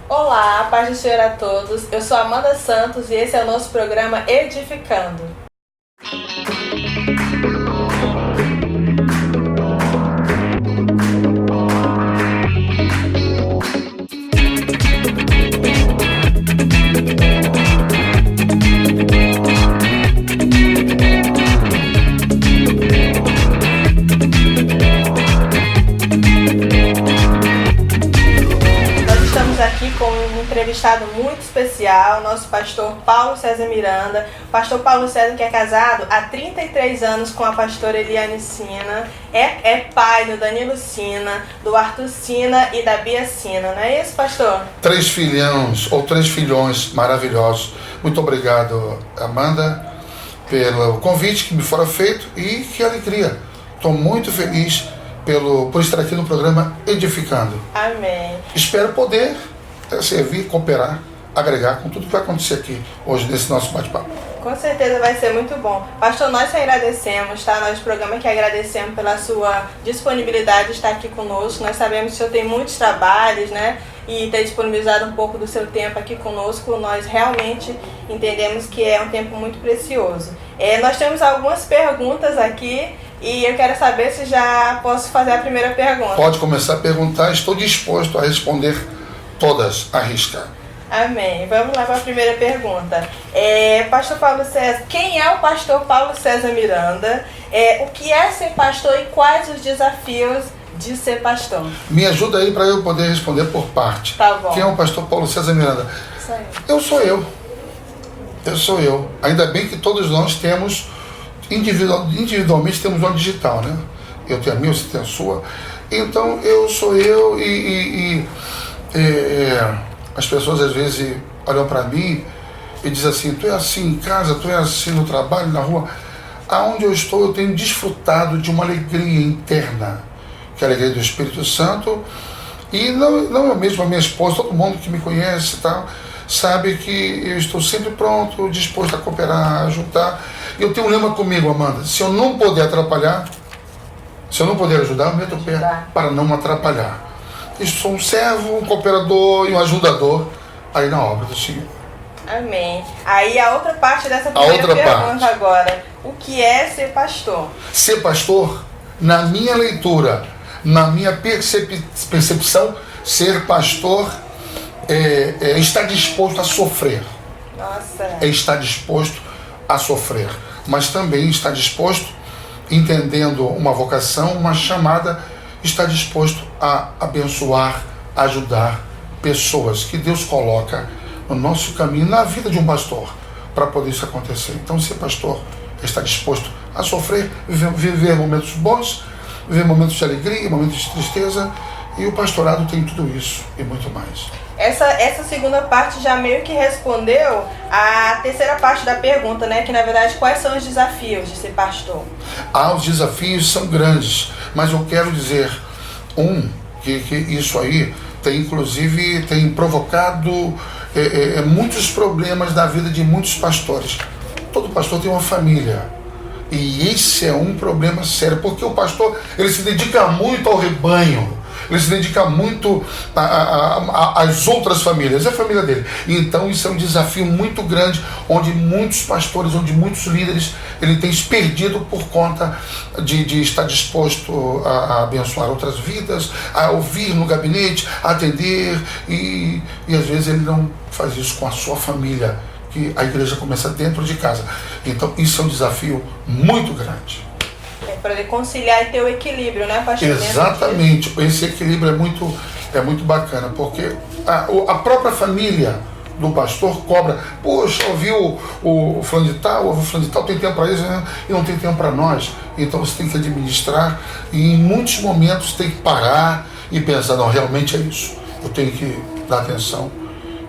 Olá, paz do Senhor a todos. Eu sou Amanda Santos e esse é o nosso programa Edificando. Aqui com um entrevistado muito especial, nosso pastor Paulo César Miranda. O pastor Paulo César, que é casado há 33 anos com a pastora Eliane Sina, é pai do Danilo Sina, do Arthur Sina e da Bia Sina, não é isso, pastor? 3 filhões maravilhosos. Muito obrigado, Amanda, pelo convite que me fora feito e que alegria. Estou muito feliz por estar aqui no programa Edificando. Amém. Espero poder servir, cooperar, agregar com tudo que vai acontecer aqui hoje nesse nosso bate-papo. Com certeza vai ser muito bom. Pastor, nós que agradecemos, tá? Nós do programa que agradecemos pela sua disponibilidade de estar aqui conosco. Nós sabemos que o senhor tem muitos trabalhos, né? E ter disponibilizado um pouco do seu tempo aqui conosco, nós realmente entendemos que é um tempo muito precioso. Nós temos algumas perguntas aqui e eu quero saber se já posso fazer a primeira pergunta. Pode começar a perguntar, estou disposto a responder todas à risca. Amém. Vamos lá para a primeira pergunta. Pastor Paulo César, quem é o pastor Paulo César Miranda? O que é ser pastor e quais os desafios de ser pastor? Me ajuda aí para eu poder responder por parte. Tá bom. Quem é o pastor Paulo César Miranda? Isso aí. Eu sou eu. Ainda bem que todos nós temos, individualmente temos uma digital, né? Eu tenho a minha, você tem a sua. Então eu sou eu e as pessoas às vezes olham para mim e dizem assim, tu é assim em casa, tu é assim no trabalho, na rua. Aonde eu estou eu tenho desfrutado de uma alegria interna, que é a alegria do Espírito Santo, e não é mesmo a minha esposa, todo mundo que me conhece e tal, sabe que eu estou sempre pronto, disposto a cooperar, a ajudar. Eu tenho um lema comigo, Amanda, se eu não puder atrapalhar, se eu não puder ajudar, eu meto o pé para não atrapalhar. Eu sou um servo, um cooperador e um ajudador aí na obra do Senhor. Amém. Aí a outra parte dessa primeira pergunta agora. O que é ser pastor? Ser pastor, na minha leitura, na minha percepção, ser pastor é estar disposto a sofrer. Nossa. É estar disposto a sofrer. Mas também estar disposto, entendendo uma vocação, uma chamada, está disposto a abençoar, ajudar pessoas que Deus coloca no nosso caminho, na vida de um pastor, para poder isso acontecer. Então, ser pastor está disposto a sofrer, viver momentos bons, viver momentos de alegria, momentos de tristeza, e o pastorado tem tudo isso e muito mais. Essa segunda parte já meio que respondeu a terceira parte da pergunta, né? Que na verdade, quais são os desafios de ser pastor? Os desafios são grandes, mas eu quero dizer, que isso aí tem provocado muitos problemas na vida de muitos pastores. Todo pastor tem uma família, e esse é um problema sério, porque o pastor ele se dedica muito ao rebanho, ele se dedica muito às outras famílias, é a família dele. Então isso é um desafio muito grande, onde muitos pastores, onde muitos líderes, ele tem se perdido por conta de estar disposto a abençoar outras vidas, a ouvir no gabinete, a atender, e às vezes ele não faz isso com a sua família, que a igreja começa dentro de casa. Então isso é um desafio muito grande. Para ele conciliar e ter o equilíbrio, né, pastor? Exatamente, esse equilíbrio é muito bacana, porque a própria família do pastor cobra, poxa, ouviu o fulano de tal, o fulano de tal, tem tempo para isso, né? E não tem tempo para nós. Então você tem que administrar, e em muitos momentos tem que parar e pensar, não, realmente é isso, eu tenho que dar atenção,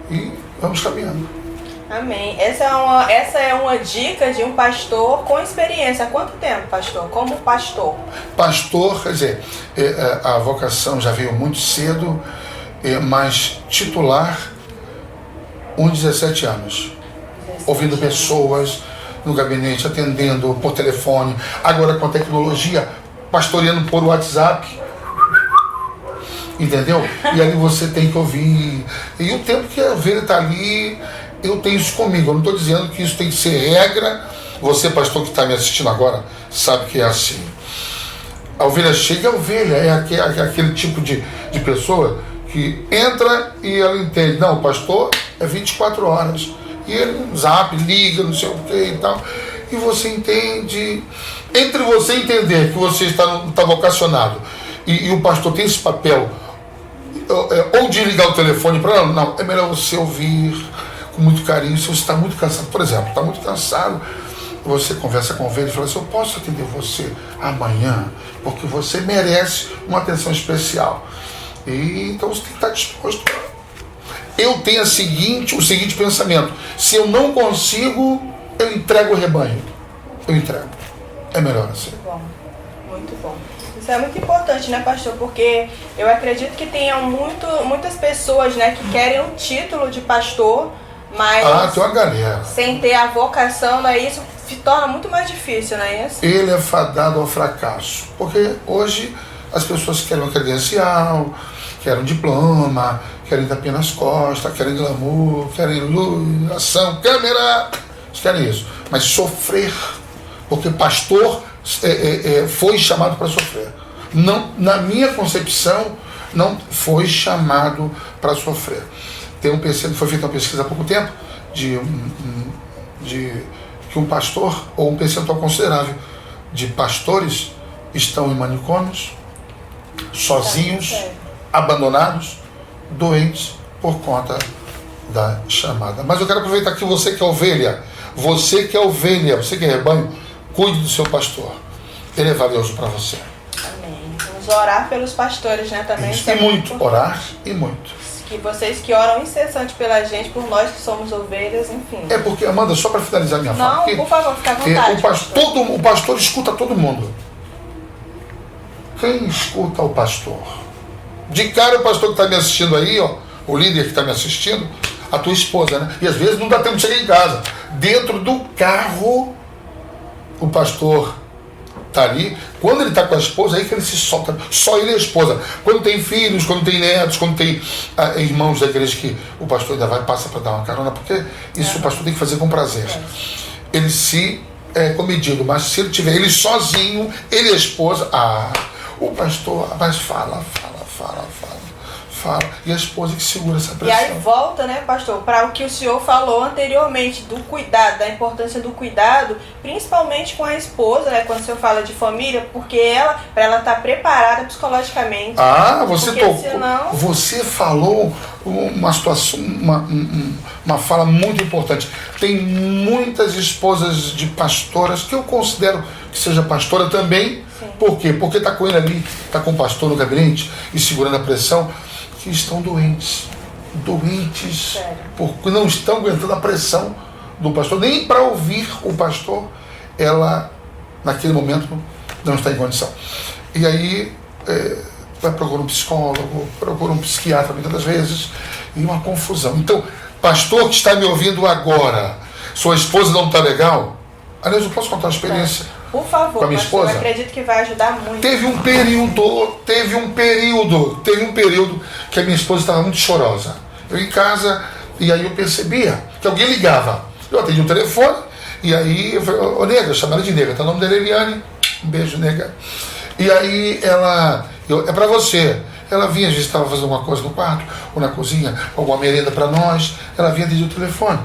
e vamos caminhando. Amém. Essa é uma dica de um pastor com experiência. Há quanto tempo, pastor? Como pastor? Pastor, quer dizer, a vocação já veio muito cedo, mas titular, uns 17 anos. Ouvindo pessoas no gabinete, atendendo por telefone, agora com a tecnologia, pastoreando por WhatsApp. entendeu? E ali você tem que ouvir. E o tempo que a ovelha está ali, eu tenho isso comigo. Eu não estou dizendo que isso tem que ser regra. Você, pastor, que está me assistindo agora, sabe que é assim. A ovelha chega, a ovelha é aquele tipo de pessoa que entra e ela entende. Não, o pastor é 24 horas. E ele zap, liga, não sei o que e tal. E você entende. Entre você entender que você está vocacionado e o pastor tem esse papel, ou de ligar o telefone para ela, não, é melhor você ouvir com muito carinho. Se você está muito cansado, por exemplo, está muito cansado, você conversa com a ovelha e fala assim: eu posso atender você amanhã, porque você merece uma atenção especial. E então você tem que estar disposto. Eu tenho o seguinte pensamento: se eu não consigo, eu entrego o rebanho. Eu entrego. É melhor assim. Muito bom, muito bom. Isso é muito importante, né, pastor? Porque eu acredito que tenham muitas pessoas, né, que querem um título de pastor, mas tem uma galera. Sem ter a vocação, né, isso se torna muito mais difícil, não é isso? Ele é fadado ao fracasso. Porque hoje as pessoas querem uma credencial, querem um diploma, querem tapinha nas costas, querem glamour, querem luz, ação, câmera. Eles querem isso. Mas sofrer, porque pastor foi chamado para sofrer. Não, na minha concepção, não foi chamado para sofrer. Foi feita uma pesquisa há pouco tempo de que um pastor, ou um percentual considerável de pastores, estão em manicômios, sozinhos, abandonados, doentes por conta da chamada. Mas eu quero aproveitar que você que é ovelha, você que é rebanho, cuide do seu pastor. Ele é valioso para você. Amém. Vamos orar pelos pastores, né, também. Isso, e muito, orar e muito. Que vocês que oram incessante pela gente, por nós que somos ovelhas, enfim. É porque, Amanda, só para finalizar minha fala. Não, por favor, fica à vontade. O pastor escuta todo mundo. Quem escuta o pastor? De cara, o pastor que está me assistindo aí, ó, o líder que está me assistindo, a tua esposa, né? E às vezes não dá tempo de chegar em casa. Dentro do carro, o pastor está ali. Quando ele está com a esposa, aí que ele se solta. Só ele e a esposa. Quando tem filhos, quando tem netos, quando tem irmãos da igreja que o pastor ainda passa para dar uma carona, porque isso o pastor tem que fazer com prazer. Ele se comedido, mas se ele tiver ele sozinho, ele e a esposa, o pastor mas fala. E a esposa que segura essa pressão. E aí volta, né, pastor, para o que o senhor falou anteriormente, do cuidado, da importância do cuidado, principalmente com a esposa, né, quando o senhor fala de família, porque para ela estar preparada psicologicamente. Você falou uma situação, uma fala muito importante. Tem muitas esposas de pastoras, que eu considero que seja pastora também. Sim. Por quê? Porque está com ele ali, está com o pastor no gabinete e segurando a pressão, que estão doentes, porque não estão aguentando a pressão do pastor, nem para ouvir o pastor, ela naquele momento não está em condição. E aí vai procurar um psicólogo, procura um psiquiatra muitas das vezes, e uma confusão. Então, pastor que está me ouvindo agora, sua esposa não está legal? Aliás, eu posso contar uma experiência? Por favor, com a minha esposa? Eu acredito que vai ajudar muito. Teve um período que a minha esposa estava muito chorosa. Eu em casa, e aí eu percebia que alguém ligava. Eu atendi o telefone, e aí eu falei: ô nega, eu chamei ela de nega, tá? O nome dela é Eliane, um beijo, nega. E aí é pra você. Ela vinha, às vezes estava fazendo alguma coisa no quarto, ou na cozinha, alguma merenda para nós, ela vinha atender o telefone.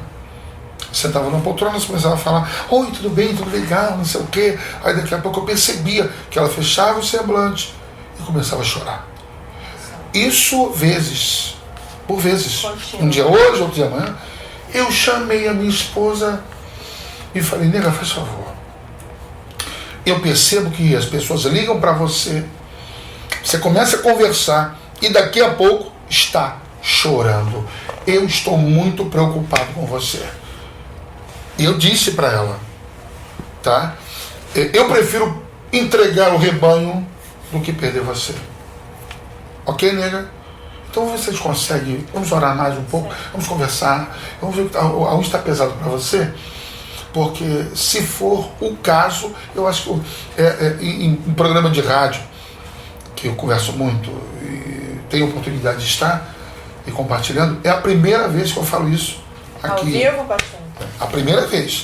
Sentava numa poltrona, começava a falar: oi, tudo bem, tudo legal, não sei o quê. Aí daqui a pouco eu percebia que ela fechava o semblante e começava a chorar. Isso por vezes. Um dia hoje, outro dia amanhã. Eu chamei a minha esposa e falei: nega, faz favor. Eu percebo que as pessoas ligam para você, você começa a conversar e daqui a pouco está chorando. Eu estou muito preocupado com você. E eu disse para ela, tá? Eu prefiro entregar o rebanho do que perder você. Ok, nega? Então vamos ver se a gente consegue. Vamos orar mais um pouco, vamos conversar. Vamos ver aonde está pesado para você. Porque se for o caso, eu acho que em programa de rádio, que eu converso muito, e tenho a oportunidade de estar e compartilhando, é a primeira vez que eu falo isso aqui. Ao vivo, pastor? A primeira vez,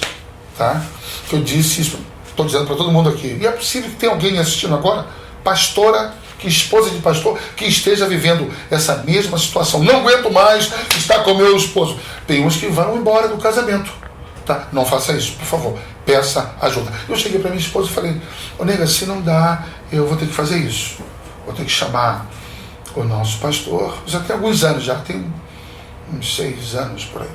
tá? Que eu disse isso, estou dizendo para todo mundo aqui. E é possível que tenha alguém assistindo agora, pastora, que esposa de pastor, que esteja vivendo essa mesma situação. Não aguento mais estar com meu esposo. Tem uns que vão embora do casamento. Tá? Não faça isso, por favor. Peça ajuda. Eu cheguei para minha esposa e falei, ô nega, se não dá, eu vou ter que fazer isso. Vou ter que chamar o nosso pastor. Já tem alguns anos, já tem uns 6 anos por aí.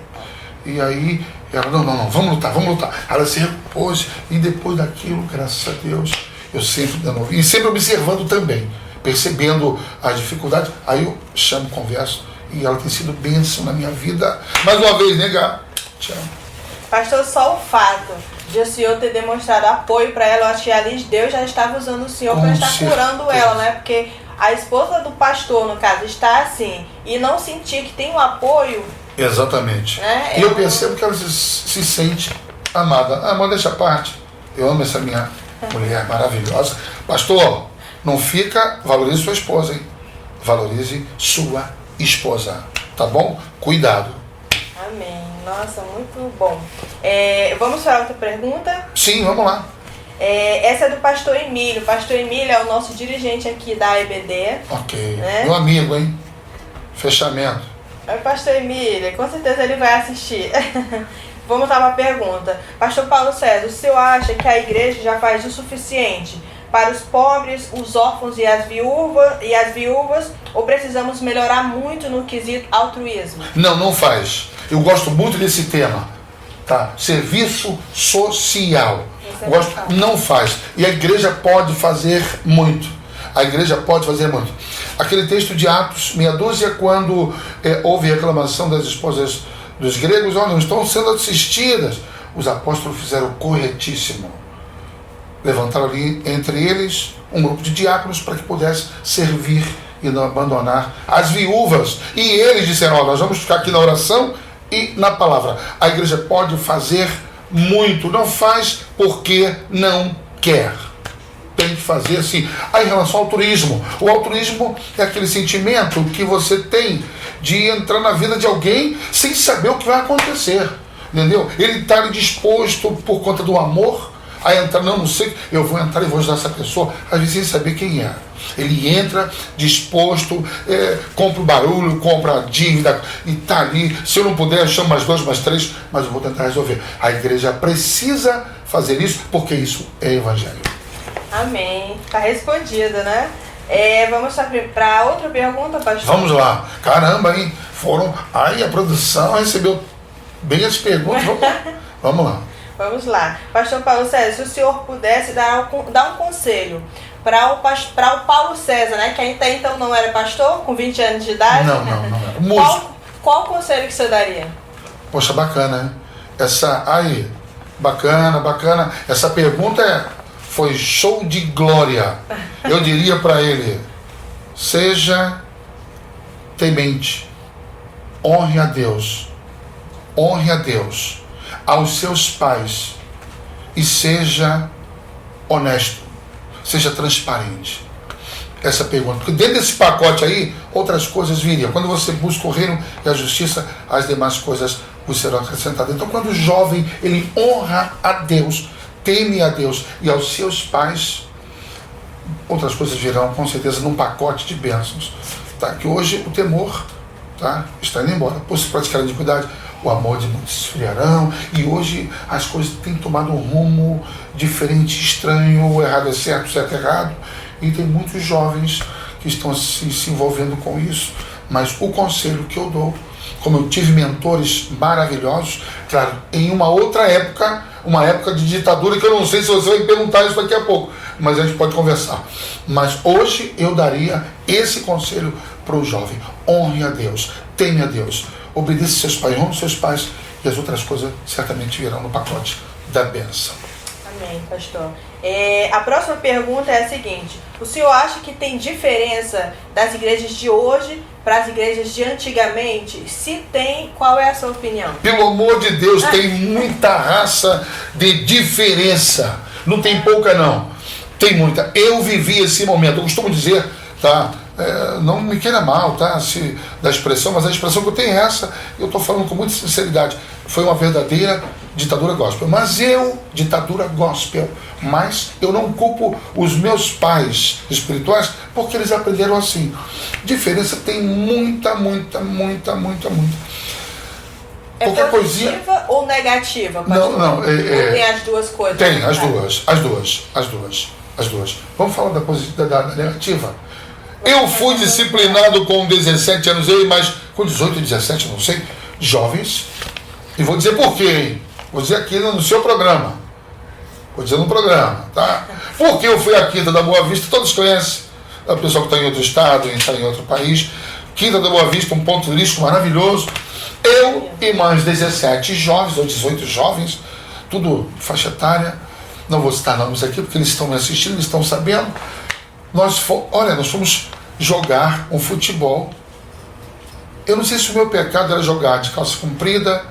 E aí, ela, não, vamos lutar. Ela se repôs e depois daquilo, graças a Deus, eu sempre dando ouvido. E sempre observando também, percebendo as dificuldades. Aí eu chamo, converso e ela tem sido bênção na minha vida. Mais uma vez, nega, te amo. Pastor, só o fato de o senhor ter demonstrado apoio para ela, eu acho que ali Deus já estava usando o senhor para estar curando ela, né? Porque a esposa do pastor, no caso, está assim e não sentir que tem um apoio. Exatamente. Né? E eu percebo que ela se sente amada. Ah, mas deixa a parte. Eu amo essa minha mulher maravilhosa. Pastor, não fica, valorize sua esposa, hein? Valorize sua esposa, tá bom? Cuidado. Amém. Nossa, muito bom. Vamos para outra pergunta? Sim, vamos lá. Essa é do pastor Emílio. Pastor Emílio é o nosso dirigente aqui da EBD. Ok. Né? Meu amigo, hein? Fechamento. Pastor Emílio, com certeza ele vai assistir. Vamos para a pergunta. Pastor Paulo César, o senhor acha que a igreja já faz o suficiente para os pobres, os órfãos e as viúvas, ou precisamos melhorar muito no quesito altruísmo? Não faz. Eu gosto muito desse tema, tá? Serviço social. Não faz. E a igreja pode fazer muito. A igreja pode fazer muito. Aquele texto de Atos, meia dúzia, quando houve reclamação das esposas dos gregos, olha, não estão sendo assistidas. Os apóstolos fizeram o corretíssimo. Levantaram ali entre eles um grupo de diáconos para que pudesse servir e não abandonar as viúvas. E eles disseram, nós vamos ficar aqui na oração e na palavra. A igreja pode fazer muito, não faz porque não quer. Tem que fazer assim. Aí, em relação ao altruísmo, o altruísmo é aquele sentimento que você tem de entrar na vida de alguém sem saber o que vai acontecer, entendeu? Ele está disposto por conta do amor a entrar, não sei, eu vou entrar e vou ajudar essa pessoa, às vezes sem saber quem é. Ele entra disposto, compra o barulho, compra a dívida e está ali. Se eu não puder, eu chamo mais 2, mais 3, mas eu vou tentar resolver. A igreja precisa fazer isso porque isso é evangelho. Amém. Está respondida, né? Vamos para outra pergunta, pastor? Vamos lá. Caramba, hein? Aí a produção recebeu bem as perguntas. Vamos lá. Vamos lá. Pastor Paulo César, se o senhor pudesse dar um conselho para o Paulo César, né? Que até então não era pastor, com 20 anos de idade. Não era. Qual conselho que o senhor daria? Poxa, bacana, hein? Bacana. Essa pergunta foi show de glória. Eu diria para ele, seja temente, honre a Deus, aos seus pais e seja honesto, seja transparente. Essa pergunta, porque dentro desse pacote aí, outras coisas viriam. Quando você busca o reino e a justiça, as demais coisas vos serão acrescentadas. Então, quando o jovem, ele honra a Deus, teme a Deus e aos seus pais, outras coisas virão, com certeza, num pacote de bênçãos. Tá? Que hoje o temor, tá, está indo embora. Por se praticar a iniquidade, o amor de muitos se esfriarão, e hoje as coisas têm tomado um rumo diferente, estranho, o errado é certo, o certo é errado, e tem muitos jovens que estão se envolvendo com isso. Mas o conselho que eu dou, como eu tive mentores maravilhosos, claro, em uma outra época, uma época de ditadura, que eu não sei se você vai me perguntar isso daqui a pouco, mas a gente pode conversar. Mas hoje eu daria esse conselho para o jovem: honre a Deus, teme a Deus, obedeça seus pais, honre seus pais, e as outras coisas certamente virão no pacote da bênção. Amém, pastor. A próxima pergunta é a seguinte: o senhor acha que tem diferença das igrejas de hoje para as igrejas de antigamente? Se tem, qual é a sua opinião? Pelo amor de Deus, tem muita raça de diferença. Não tem pouca, não. Tem muita. Eu vivi esse momento. Eu costumo dizer, tá? não me queira mal, tá? Da expressão, mas a expressão que eu tenho é essa, eu estou falando com muita sinceridade. Foi uma verdadeira ditadura gospel. Ditadura gospel, mas eu não culpo os meus pais espirituais, porque eles aprenderam assim. Diferença tem muita. É qualquer positiva coisinha... ou negativa? Não. Tem as duas coisas. Tem, as duas. Vamos falar da negativa? Eu fui disciplinado com 17 anos, mas com 18, 17, não sei, jovens. E vou dizer por quê, hein? Vou dizer aqui no seu programa. Vou dizer no programa, tá? Porque eu fui à Quinta da Boa Vista, todos conhecem. A pessoa que está em outro estado, está em outro país. Quinta da Boa Vista, um ponto turístico maravilhoso. Eu e mais 17 jovens, ou 18 jovens, tudo faixa etária. Não vou citar nomes aqui, porque eles estão me assistindo, eles estão sabendo. Nós fomos jogar um futebol. Eu não sei se o meu pecado era jogar de calça comprida,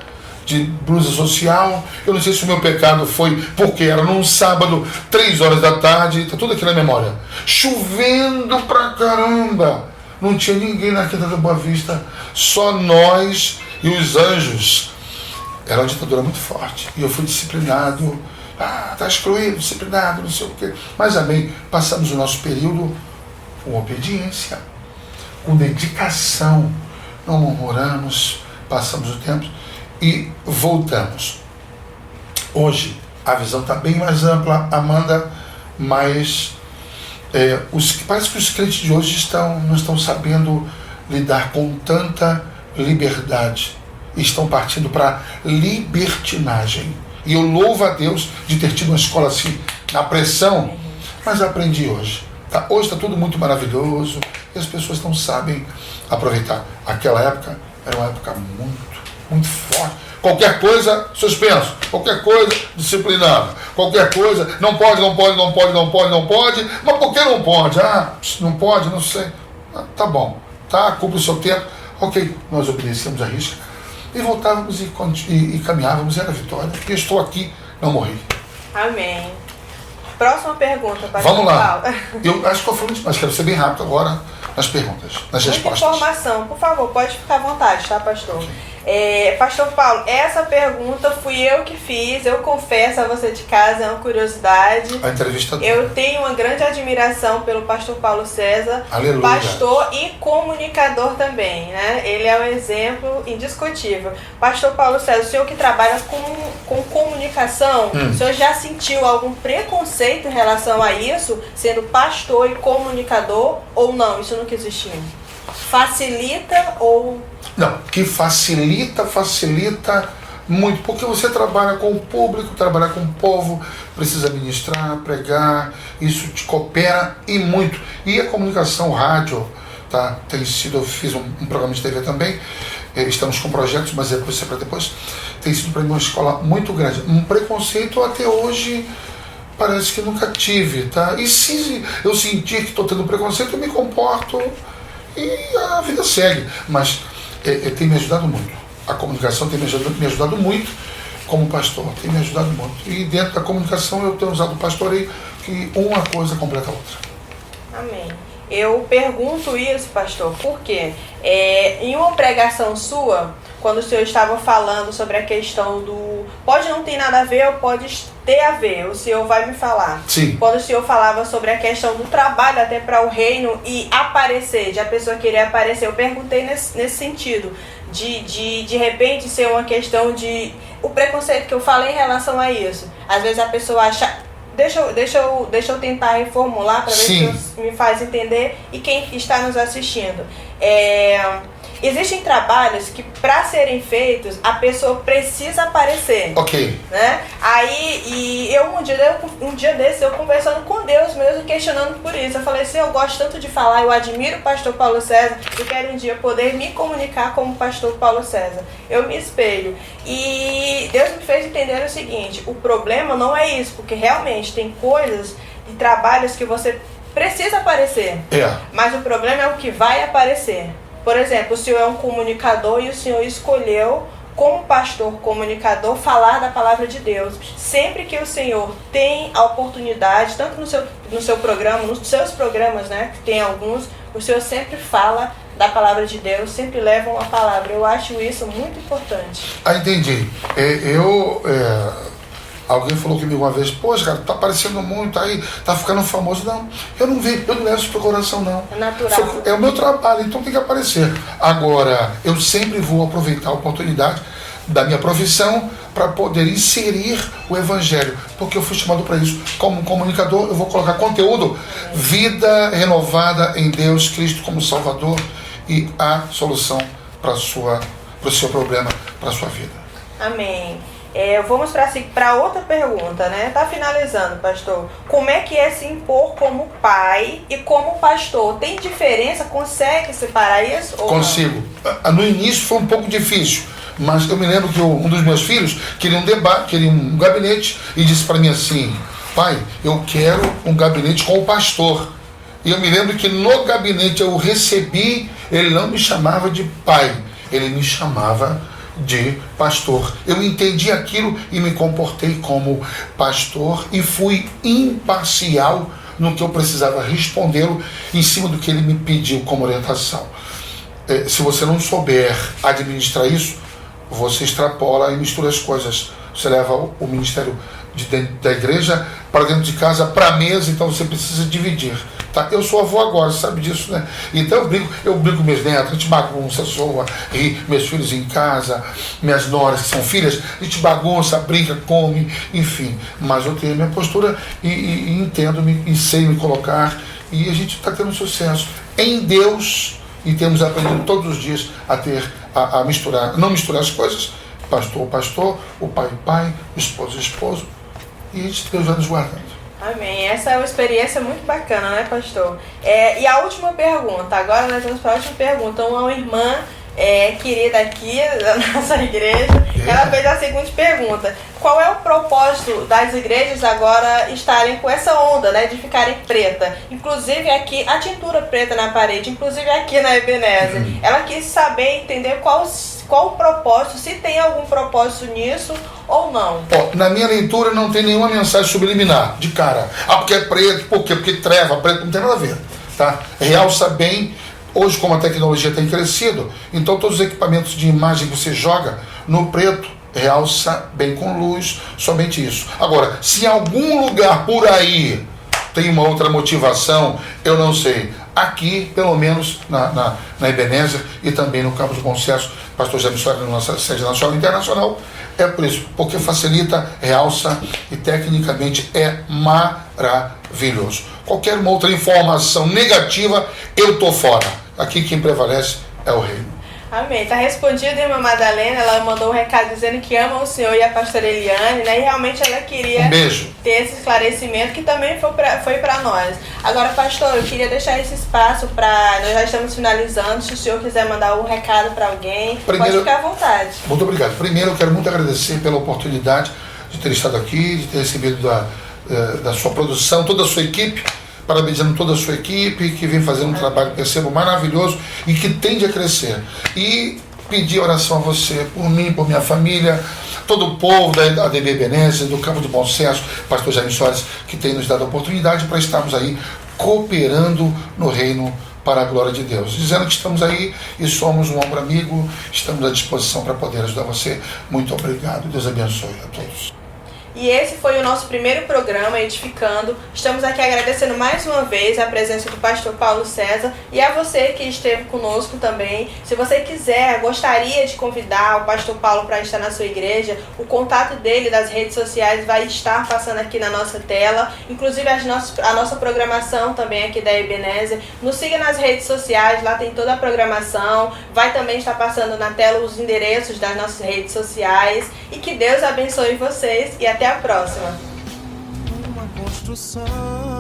de blusa social. Eu não sei se o meu pecado foi porque era num sábado, 3 horas da tarde. Está tudo aqui na memória. Chovendo pra caramba. Não tinha ninguém na Quinta da Boa Vista. Só nós e os anjos. Era uma ditadura muito forte. E eu fui disciplinado. Está excluído, disciplinado, não sei o quê. Mas amém. Passamos o nosso período com obediência, com dedicação. Não murmuramos, passamos o tempo e voltamos. Hoje a visão está bem mais ampla, Amanda, mas parece que os crentes de hoje não estão sabendo lidar com tanta liberdade. Estão partindo para libertinagem. E eu louvo a Deus de ter tido uma escola assim, na pressão, mas aprendi hoje. Tá? Hoje está tudo muito maravilhoso e as pessoas não sabem aproveitar. Aquela época era uma época muito forte. Qualquer coisa, suspenso. Qualquer coisa, disciplinado. Qualquer coisa, não pode. Mas por que não pode? Não pode, não sei. Tá bom, tá, cumpre o seu tempo. Ok, nós obedecemos a risca. E voltávamos e caminhávamos, era a vitória. E eu estou aqui, não morri. Amém. Próxima pergunta, pastor. Vamos lá. Eu acho que estou falando demais, quero ser bem rápido agora nas perguntas, nas respostas. Informação, por favor, pode ficar à vontade, tá, pastor? Pastor Paulo, essa pergunta fui eu que fiz, eu confesso a você de casa, é uma curiosidade. A entrevista. Eu tenho uma grande admiração pelo pastor Paulo César, Aleluia. Pastor e comunicador também, né? Ele é um exemplo indiscutível. Pastor Paulo César, o senhor que trabalha com comunicação, o senhor já sentiu algum preconceito em relação a isso, sendo pastor e comunicador, ou não? Isso nunca existiu? Facilita ou... Não, que facilita muito, porque você trabalha com o público, trabalha com o povo, precisa ministrar, pregar, isso te coopera e muito. E a comunicação, o rádio, tá? Eu fiz um programa de TV também, estamos com projetos, mas é para depois. Tem sido para mim uma escola muito grande. Um preconceito até hoje parece que nunca tive, tá? E se eu sentir que estou tendo preconceito, eu me comporto e a vida segue. Mas tem me ajudado muito. A comunicação tem me ajudado muito como pastor, tem me ajudado muito. E dentro da comunicação eu tenho usado o pastoreio, que uma coisa completa a outra. Amém. Eu pergunto isso, pastor, porque em uma pregação sua, quando o senhor estava falando sobre a questão do... Pode não ter nada a ver ou pode ter a ver, o senhor vai me falar. Sim. Quando o senhor falava sobre a questão do trabalho até para o reino e aparecer, de a pessoa querer aparecer, eu perguntei nesse sentido, de repente ser uma questão de... O preconceito que eu falei em relação a isso. Às vezes a pessoa acha... Deixa eu tentar reformular para ver se me faz entender e quem está nos assistindo. Existem trabalhos que, para serem feitos, a pessoa precisa aparecer. Ok. Né? Um dia desse, eu conversando com Deus mesmo, questionando por isso. Eu falei assim, eu gosto tanto de falar, eu admiro o pastor Paulo César, eu quero um dia poder me comunicar como o pastor Paulo César. Eu me espelho. E Deus me fez entender o seguinte, o problema não é isso, porque realmente tem coisas e trabalhos que você precisa aparecer. Mas o problema é o que vai aparecer. Por exemplo, o senhor é um comunicador e o senhor escolheu, como pastor comunicador, falar da palavra de Deus. Sempre que o senhor tem a oportunidade, tanto no seu programa, nos seus programas, né, que tem alguns, o Senhor sempre fala da palavra de Deus, sempre leva uma palavra. Eu acho isso muito importante. Entendi. Alguém falou comigo uma vez, poxa, cara, tá aparecendo muito aí, tá ficando famoso. Não, eu não levo isso pro coração, não. É natural. É o meu trabalho, então tem que aparecer. Agora, eu sempre vou aproveitar a oportunidade da minha profissão para poder inserir o Evangelho, porque eu fui chamado para isso. Como comunicador, eu vou colocar conteúdo, vida renovada em Deus, Cristo como Salvador e a solução para o seu problema, para a sua vida. Amém. Vamos para outra pergunta, né? Tá finalizando, pastor. Como é que é se impor como pai e como pastor? Tem diferença? Consegue separar isso? Consigo. No início foi um pouco difícil, mas eu me lembro que um dos meus filhos queria um debate, queria um gabinete e disse para mim assim, pai, eu quero um gabinete com o pastor. E eu me lembro que no gabinete eu recebi, ele não me chamava de pai, ele me chamava de pastor. Eu entendi aquilo e me comportei como pastor e fui imparcial no que eu precisava respondê-lo em cima do que ele me pediu como orientação. Se você não souber administrar isso, você extrapola e mistura as coisas. Você leva o ministério da igreja para dentro de casa, para a mesa, então você precisa dividir. Tá? Eu sou avô agora, sabe disso, né? Então eu brinco com meus netos, a gente bagunça, zoa, ri, meus filhos em casa, minhas noras que são filhas, a gente bagunça, brinca, come, enfim. Mas eu tenho minha postura e entendo-me e sei me colocar, e a gente está tendo sucesso em Deus e temos aprendido todos os dias a misturar, não misturar as coisas, pastor, o pai, o esposo, e Deus vai nos guardando. Amém. Essa é uma experiência muito bacana, né, pastor? E a última pergunta, agora nós vamos para a última pergunta. Uma irmã querida aqui da nossa igreja, ela fez a seguinte pergunta: qual é o propósito das igrejas agora estarem com essa onda, né, de ficarem preta? Inclusive aqui, a tintura preta na parede, inclusive aqui na Ebenezer. Ela quis saber, entender qual o propósito, se tem algum propósito nisso ou não. Na minha leitura não tem nenhuma mensagem subliminar, de cara. Porque é preto, por quê? Porque treva, preto não tem nada a ver. Tá? Realça bem. Hoje, como a tecnologia tem crescido, então todos os equipamentos de imagem que você joga no preto, realça bem com luz, somente isso. Agora, se em algum lugar por aí tem uma outra motivação, eu não sei. Aqui, pelo menos na Ebenezer e também no Campo de Bom Sucesso, pastor Jaime Soares, na nossa sede nacional e internacional, é por isso, porque facilita, realça e tecnicamente é maravilhoso. Qualquer uma outra informação negativa, eu estou fora. Aqui quem prevalece é o reino. Amém. Está respondido, irmã Madalena. Ela mandou um recado dizendo que ama o Senhor e a pastora Eliane, né? E realmente ela queria ter esse esclarecimento que também foi para nós. Agora, pastor, eu queria deixar esse espaço para... Nós já estamos finalizando. Se o senhor quiser mandar um recado para alguém, pode ficar à vontade. Muito obrigado. Primeiro, eu quero muito agradecer pela oportunidade de ter estado aqui, de ter recebido da sua produção, toda a sua equipe. Parabenizando toda a sua equipe, que vem fazendo um trabalho, percebo, maravilhoso e que tende a crescer. E pedir oração a você, por mim, por minha família, todo o povo da ADB Ebenezer, do Campo de Bom Sucesso, pastor Jaime Soares, que tem nos dado a oportunidade para estarmos aí cooperando no reino para a glória de Deus. Dizendo que estamos aí e somos um ombro amigo, estamos à disposição para poder ajudar você. Muito obrigado. Deus abençoe a todos. E esse foi o nosso primeiro programa, Edificando. Estamos aqui agradecendo mais uma vez a presença do pastor Paulo César e a você que esteve conosco também. Se você quiser, gostaria de convidar o pastor Paulo para estar na sua igreja, o contato dele das redes sociais vai estar passando aqui na nossa tela. Inclusive a nossa programação também aqui da Ebenezer. Nos siga nas redes sociais, lá tem toda a programação. Vai também estar passando na tela os endereços das nossas redes sociais. E que Deus abençoe vocês e até a próxima. Uma construção,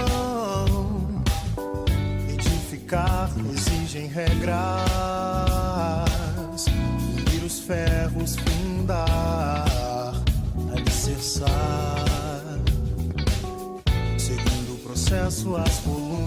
edificar exigem regras, unir os ferros, fundar, alicerçar, seguindo o processo as colunas